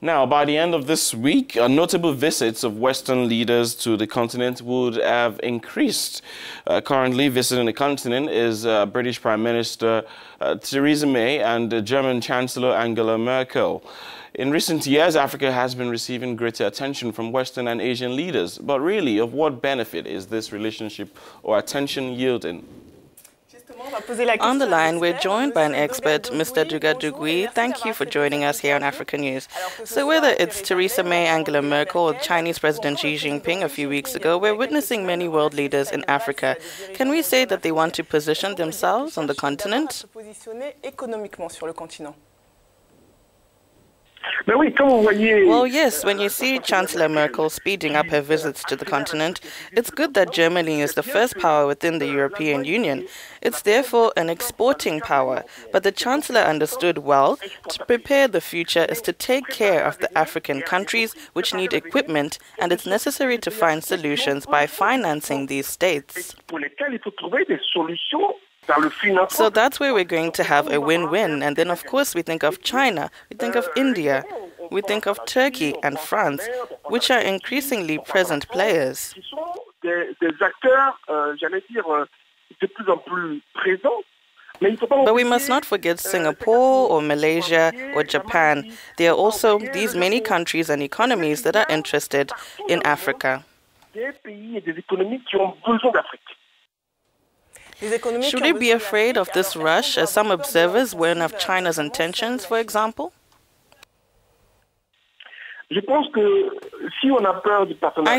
Now, by the end of this week, notable visits of Western leaders to the continent would have increased. Currently visiting the continent is British Prime Minister Theresa May and German Chancellor Angela Merkel. In recent years, Africa has been receiving greater attention from Western and Asian leaders. But really, of what benefit is this relationship or attention yielding? On the line, we're joined by an expert, Mr. Duga. Thank you for joining us here on Africanews. So whether it's Theresa May, Angela Merkel, or Chinese President Xi Jinping a few weeks ago, we're witnessing many world leaders in Africa. Can we say that they want to position themselves on the continent? Well, yes, when you see Chancellor Merkel speeding up her visits to the continent, it's good that Germany is the first power within the European Union. It's therefore an exporting power. But the Chancellor understood well, to prepare the future is to take care of the African countries which need equipment, and it's necessary to find solutions by financing these states. So that's where we're going to have a win-win. And then, of course, we think of China, we think of India, we think of Turkey and France, which are increasingly present players. But we must not forget Singapore or Malaysia or Japan. There are also these many countries and economies that are interested in Africa. Should we be afraid of this rush, as some observers warn of China's intentions, for example? I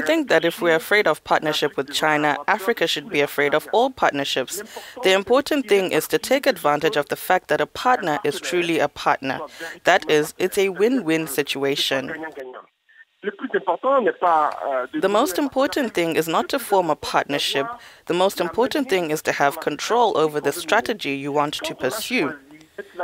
think that if we're afraid of partnership with China, Africa should be afraid of all partnerships. The important thing is to take advantage of the fact that a partner is truly a partner. That is, it's a win-win situation. The most important thing is not to form a partnership. The most important thing is to have control over the strategy you want to pursue.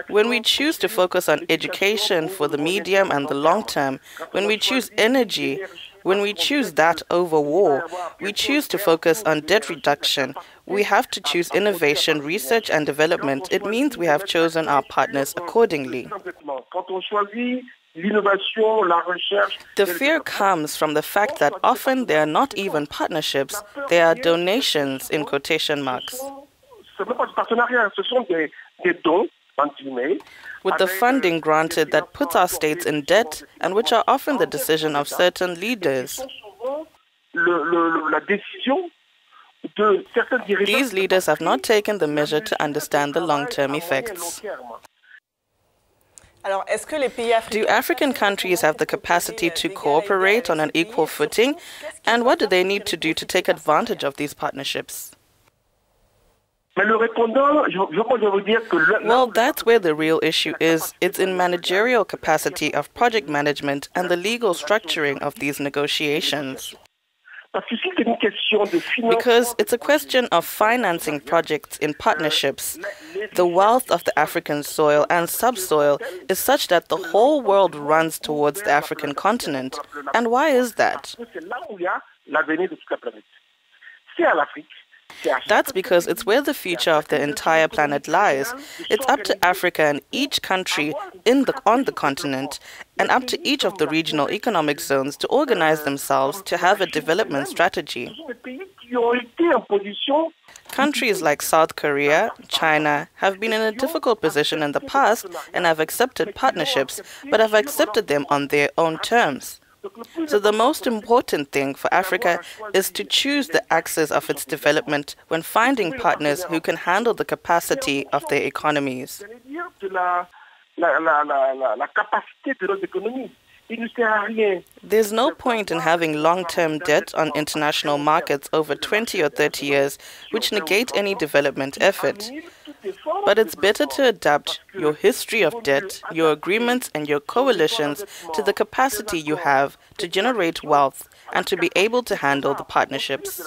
When we choose to focus on education for the medium and the long term, when we choose energy, when we choose that over war, we choose to focus on debt reduction. We have to choose innovation, research and development. It means we have chosen our partners accordingly. The fear comes from the fact that often they are not even partnerships, they are donations in quotation marks. With the funding granted that puts our states in debt and which are often the decision of certain leaders. These leaders have not taken the measure to understand the long-term effects. Do African countries have the capacity to cooperate on an equal footing? And what do they need to do to take advantage of these partnerships? Well, that's where the real issue is. It's in managerial capacity of project management and the legal structuring of these negotiations. Because it's a question of financing projects in partnerships. The wealth of the African soil and subsoil is such that the whole world runs towards the African continent. And why is that? That's because it's where the future of the entire planet lies. It's up to Africa and each country on the continent, and up to each of the regional economic zones to organize themselves to have a development strategy. Countries like South Korea, China, have been in a difficult position in the past and have accepted partnerships, but have accepted them on their own terms. So the most important thing for Africa is to choose the axis of its development when finding partners who can handle the capacity of their economies. There's no point in having long-term debt on international markets over 20 or 30 years, which negate any development effort. But it's better to adapt your history of debt, your agreements and your coalitions to the capacity you have to generate wealth and to be able to handle the partnerships.